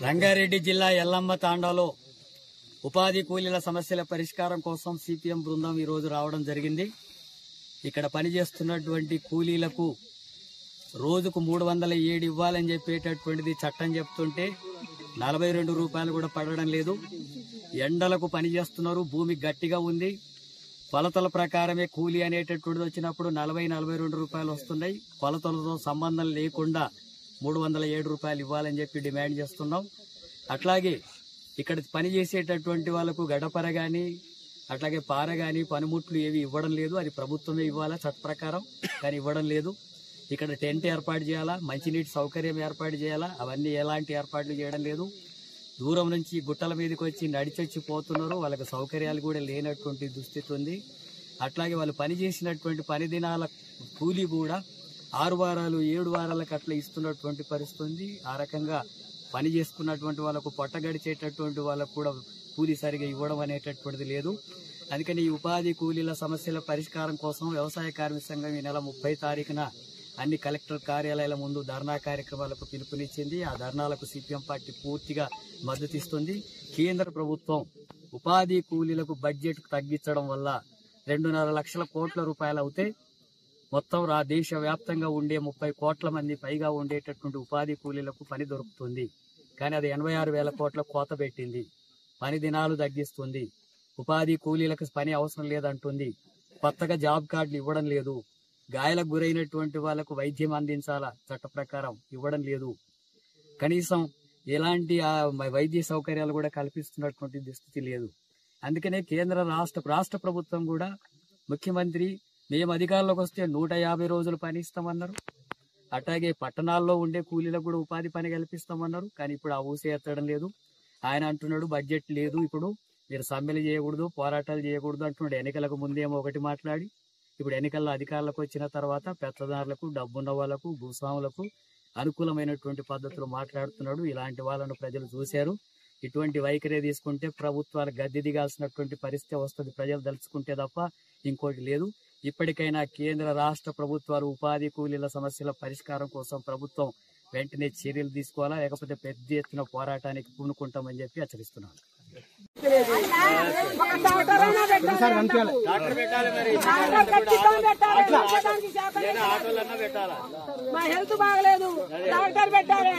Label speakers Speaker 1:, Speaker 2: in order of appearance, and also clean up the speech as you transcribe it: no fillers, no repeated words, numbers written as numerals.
Speaker 1: రంగారెడ్డి జిల్లా ఎల్లమ్మ తాండాలో ఉపాధి కూలీల సమస్యల పరిష్కారం కోసం సిపిఎం బృందం ఈ రోజు రావడం జరిగింది. ఇక్కడ పనిచేస్తున్నటువంటి కూలీలకు రోజుకు 307 ఇవ్వాలని చెప్పేటటువంటిది చట్టం చెప్తుంటే 42 రూపాయలు కూడా పడడం లేదు. ఎండలకు పనిచేస్తున్నారు, భూమి గట్టిగా ఉంది. కొలతల ప్రకారమే కూలీ అనేటటువంటిది వచ్చినప్పుడు 40-42 రూపాయలు వస్తున్నాయి. కొలతలతో సంబంధం లేకుండా 307 రూపాయలు ఇవ్వాలని చెప్పి డిమాండ్ చేస్తున్నాం. అట్లాగే ఇక్కడ పనిచేసేటటువంటి వాళ్లకు గడపర గాని అట్లాగే పార గాని పనిముట్లు ఏవి ఇవ్వడం లేదు. అది ప్రభుత్వమే ఇవ్వాలా చట్ట ప్రకారం, కానీ ఇవ్వడం లేదు. ఇక్కడ టెంట్ ఏర్పాటు చేయాలా, మంచినీటి సౌకర్యం ఏర్పాటు చేయాలా, అవన్నీ ఎలాంటి ఏర్పాట్లు చేయడం లేదు. దూరం నుంచి గుట్టల మీదకి వచ్చి నడిచొచ్చి పోతున్నారు. వాళ్ళకి సౌకర్యాలు కూడా లేనటువంటి దుస్థితి ఉంది. అట్లాగే వాళ్ళు పనిచేసినటువంటి పని దినాల కూలీ కూడా 6 వారాలు 7 వారాలకు అట్లా ఇస్తున్నటువంటి పరిస్థితి ఉంది. ఆ రకంగా పని చేసుకున్నటువంటి వాళ్ళకు పొట్ట గడిచేటటువంటి వాళ్ళకు కూడా కూలీ సరిగా ఇవ్వడం అనేటటువంటిది లేదు. అందుకని ఈ ఉపాధి కూలీల సమస్యల పరిష్కారం కోసం వ్యవసాయ కార్మిక సంఘం ఈ నెల 30 తారీఖున అన్ని కలెక్టర్ కార్యాలయాల ముందు ధర్నా కార్యక్రమాలకు పిలుపునిచ్చింది. ఆ ధర్నాలకు సిపిఎం పార్టీ పూర్తిగా మద్దతిస్తుంది. కేంద్ర ప్రభుత్వం ఉపాధి కూలీలకు బడ్జెట్ తగ్గించడం వల్ల 2.5 లక్షల కోట్ల రూపాయలు అవుతాయి. మొత్తం దేశ వ్యాప్తంగా ఉండే 30 కోట్ల మంది పైగా ఉండేటటువంటి ఉపాధి కూలీలకు పని దొరుకుతుంది. కానీ అది 86,000 కోట్ల కోత పెట్టింది. పని దినాలు తగ్గిస్తుంది. ఉపాధి కూలీలకు పని అవసరం లేదంటుంది. కొత్తగా జాబ్ కార్డులు ఇవ్వడం లేదు. గాయాలకు గురైనటువంటి వాళ్లకు వైద్యం అందించాలా, చట్ట ప్రకారం ఇవ్వడం లేదు. కనీసం ఎలాంటి వైద్య సౌకర్యాలు కూడా కల్పిస్తున్నటువంటి దుస్థితి లేదు. అందుకనే కేంద్ర రాష్ట్ర ప్రభుత్వం కూడా ముఖ్యమంత్రి మేము అధికారంలోకి వస్తే 150 రోజులు పని ఇస్తామన్నారు. అట్లాగే పట్టణాల్లో ఉండే కూలీలకు కూడా ఉపాధి పని కల్పిస్తామన్నారు. కానీ ఇప్పుడు ఆ ఊసే ఎత్తడం లేదు. ఆయన అంటున్నాడు బడ్జెట్ లేదు, ఇప్పుడు మీరు సమ్మెలు చేయకూడదు, పోరాటాలు చేయకూడదు అంటున్నాడు. ఎన్నికలకు ముందేమో ఒకటి మాట్లాడి ఇప్పుడు ఎన్నికల్లో అధికారులకు వచ్చిన తర్వాత పెత్తదారులకు, డబ్బున్న వాళ్లకు, భూస్వాములకు అనుకూలమైనటువంటి పద్ధతులు మాట్లాడుతున్నాడు. ఇలాంటి వాళ్ళను ప్రజలు చూశారు. ఇటువంటి వైఖరి తీసుకుంటే ప్రభుత్వాలు గద్దె దిగాల్సినటువంటి పరిస్థితి వస్తుంది. ప్రజలు దలుచుకుంటే తప్ప ఇంకోటి లేదు. ఇప్పటికైనా కేంద్ర రాష్ట్ర ప్రభుత్వాలు ఉపాధి కూలీల సమస్యల పరిష్కారం కోసం ప్రభుత్వం వెంటనే చర్యలు తీసుకోవాలా, లేకపోతే పెద్ద ఎత్తున పోరాటానికి పూనుకుంటామని చెప్పి హెచ్చరిస్తున్నాను.
Speaker 2: మా హెల్త్ బాగలేదు, డాక్టర్ పెట్టాలి.